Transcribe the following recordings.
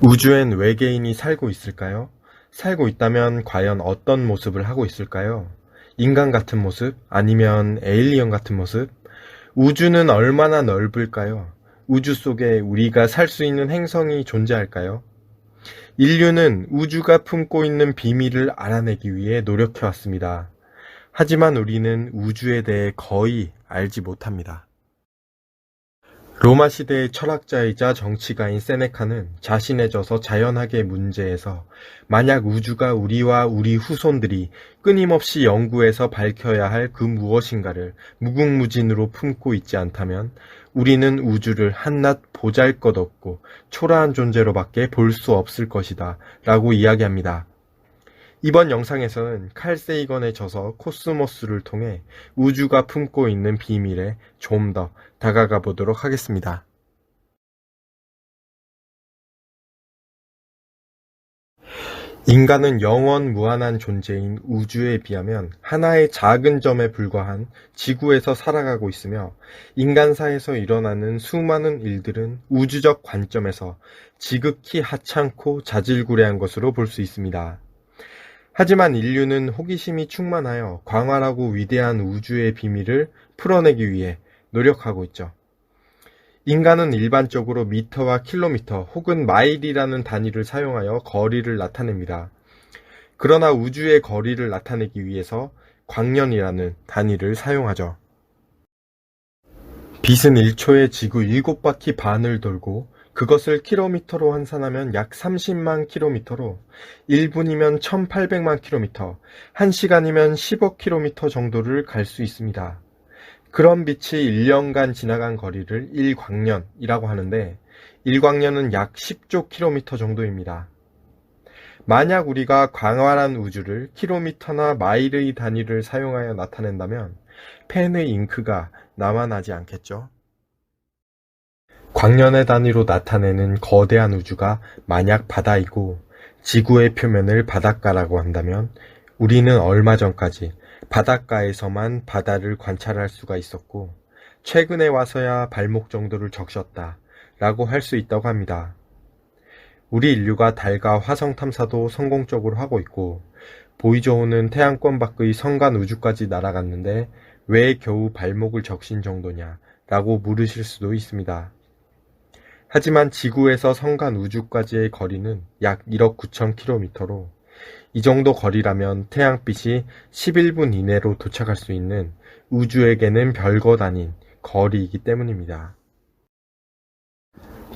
우주엔 외계인이 살고 있을까요? 살고 있다면 과연 어떤 모습을 하고 있을까요? 인간 같은 모습? 아니면 에일리언 같은 모습? 우주는 얼마나 넓을까요? 우주 속에 우리가 살 수 있는 행성이 존재할까요? 인류는 우주가 품고 있는 비밀을 알아내기 위해 노력해왔습니다. 하지만 우리는 우주에 대해 거의 알지 못합니다. 로마 시대의 철학자이자 정치가인 세네카는 자신의 저서 자연학의 문제에서 만약 우주가 우리와 우리 후손들이 끊임없이 연구해서 밝혀야 할 그 무엇인가를 무궁무진으로 품고 있지 않다면 우리는 우주를 한낱 보잘것없고 초라한 존재로밖에 볼 수 없을 것이다 라고 이야기합니다. 이번 영상에서는 칼 세이건의 저서 코스모스를 통해 우주가 품고 있는 비밀에 좀 더 다가가 보도록 하겠습니다. 인간은 영원 무한한 존재인 우주에 비하면 하나의 작은 점에 불과한 지구에서 살아가고 있으며 인간사에서 일어나는 수많은 일들은 우주적 관점에서 지극히 하찮고 자질구레한 것으로 볼 수 있습니다. 하지만 인류는 호기심이 충만하여 광활하고 위대한 우주의 비밀을 풀어내기 위해 노력하고 있죠. 인간은 일반적으로 미터와 킬로미터 혹은 마일이라는 단위를 사용하여 거리를 나타냅니다. 그러나 우주의 거리를 나타내기 위해서 광년이라는 단위를 사용하죠. 빛은 1초에 지구 7바퀴 반을 돌고 그것을 킬로미터로 환산하면 약 30만 킬로미터로 1분이면 1800만 킬로미터, 1시간이면 10억 킬로미터 정도를 갈 수 있습니다. 그런 빛이 1년간 지나간 거리를 1광년이라고 하는데 1광년은 약 10조 킬로미터 정도입니다. 만약 우리가 광활한 우주를 킬로미터나 마일의 단위를 사용하여 나타낸다면 펜의 잉크가 남아나지 않겠죠? 광년의 단위로 나타내는 거대한 우주가 만약 바다이고 지구의 표면을 바닷가라고 한다면 우리는 얼마 전까지 바닷가에서만 바다를 관찰할 수가 있었고 최근에 와서야 발목 정도를 적셨다 라고 할 수 있다고 합니다. 우리 인류가 달과 화성 탐사도 성공적으로 하고 있고 보이저우는 태양권 밖의 성간 우주까지 날아갔는데 왜 겨우 발목을 적신 정도냐 라고 물으실 수도 있습니다. 하지만 지구에서 성간 우주까지의 거리는 약 1억 9천 킬로미터로 이 정도 거리라면 태양빛이 11분 이내로 도착할 수 있는 우주에게는 별것 아닌 거리이기 때문입니다.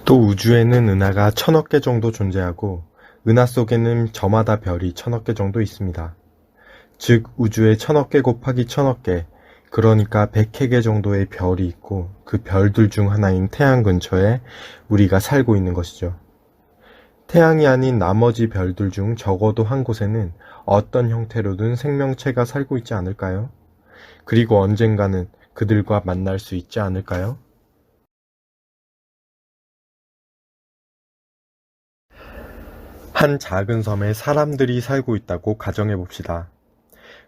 또 우주에는 은하가 1000억 개 정도 존재하고 은하 속에는 저마다 별이 1000억 개 정도 있습니다. 즉 우주에 1000억 개 곱하기 1000억 개, 그러니까 100회 개 정도의 별이 있고 그 별들 중 하나인 태양 근처에 우리가 살고 있는 것이죠. 태양이 아닌 나머지 별들 중 적어도 한 곳에는 어떤 형태로든 생명체가 살고 있지 않을까요? 그리고 언젠가는 그들과 만날 수 있지 않을까요? 한 작은 섬에 사람들이 살고 있다고 가정해 봅시다.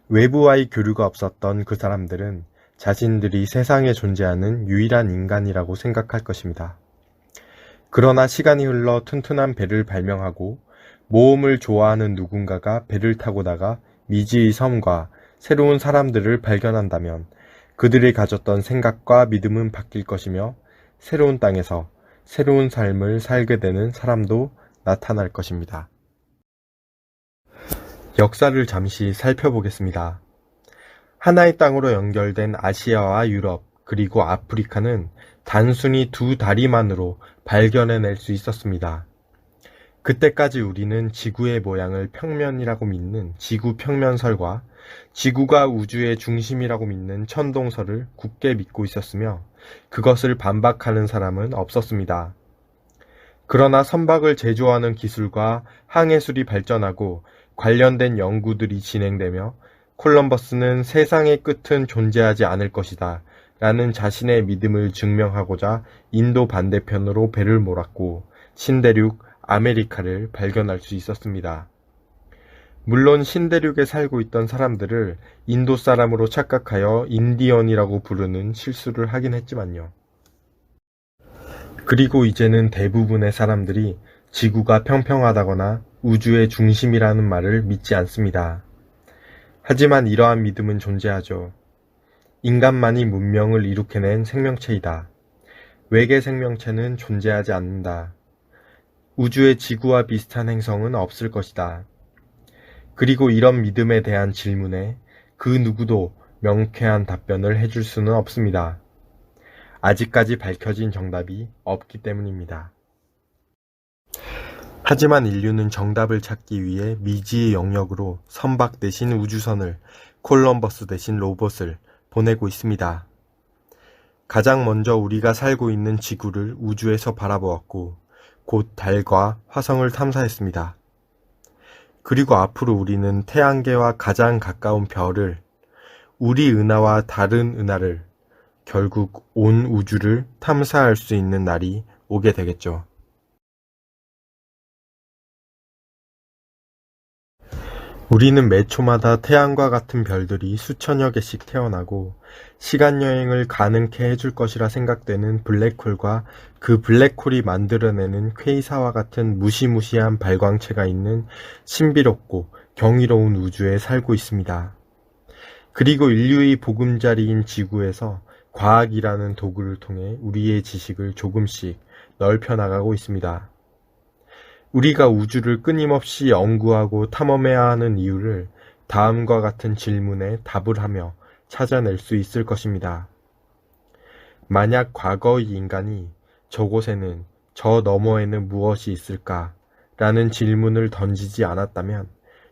외부와의 교류가 없었던 그 사람들은 자신들이 세상에 존재하는 유일한 인간이라고 생각할 것입니다. 그러나 시간이 흘러 튼튼한 배를 발명하고 모험을 좋아하는 누군가가 배를 타고 나가 미지의 섬과 새로운 사람들을 발견한다면 그들이 가졌던 생각과 믿음은 바뀔 것이며 새로운 땅에서 새로운 삶을 살게 되는 사람도 나타날 것입니다. 역사를 잠시 살펴보겠습니다. 하나의 땅으로 연결된 아시아와 유럽 그리고 아프리카는 단순히 두 다리만으로 발견해낼 수 있었습니다. 그때까지 우리는 지구의 모양을 평면이라고 믿는 지구 평면설과 지구가 우주의 중심이라고 믿는 천동설을 굳게 믿고 있었으며 그것을 반박하는 사람은 없었습니다. 그러나 선박을 제조하는 기술과 항해술이 발전하고 관련된 연구들이 진행되며 콜럼버스는 세상의 끝은 존재하지 않을 것이다 라는 자신의 믿음을 증명하고자 인도 반대편으로 배를 몰았고 신대륙 아메리카를 발견할 수 있었습니다. 물론 신대륙에 살고 있던 사람들을 인도 사람으로 착각하여 인디언이라고 부르는 실수를 하긴 했지만요. 그리고 이제는 대부분의 사람들이 지구가 평평하다거나 우주의 중심이라는 말을 믿지 않습니다. 하지만 이러한 믿음은 존재하죠. 인간만이 문명을 이룩해낸 생명체이다. 외계 생명체는 존재하지 않는다. 우주의 지구와 비슷한 행성은 없을 것이다. 그리고 이런 믿음에 대한 질문에 그 누구도 명쾌한 답변을 해줄 수는 없습니다. 아직까지 밝혀진 정답이 없기 때문입니다. 하지만 인류는 정답을 찾기 위해 미지의 영역으로 선박 대신 우주선을, 콜럼버스 대신 로봇을 보내고 있습니다. 가장 먼저 우리가 살고 있는 지구를 우주에서 바라보았고, 곧 달과 화성을 탐사했습니다. 그리고 앞으로 우리는 태양계와 가장 가까운 별을, 우리 은하와 다른 은하를, 결국 온 우주를 탐사할 수 있는 날이 오게 되겠죠. 우리는 매 초마다 태양과 같은 별들이 수천여 개씩 태어나고 시간여행을 가능케 해줄 것이라 생각되는 블랙홀과 그 블랙홀이 만들어내는 퀘이사와 같은 무시무시한 발광체가 있는 신비롭고 경이로운 우주에 살고 있습니다. 그리고 인류의 보금자리인 지구에서 과학이라는 도구를 통해 우리의 지식을 조금씩 넓혀나가고 있습니다. 우리가 우주를 끊임없이 연구하고 탐험해야 하는 이유를 다음과 같은 질문에 답을 하며 찾아낼 수 있을 것입니다. 만약 과거의 인간이 저곳에는, 저 너머에는 무엇이 있을까? 라는 질문을 던지지 않았다면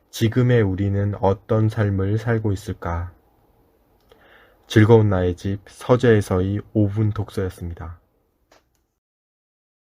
지금의 우리는 어떤 삶을 살고 있을까? 즐거운 나의 집 서재에서의 5분 독서였습니다.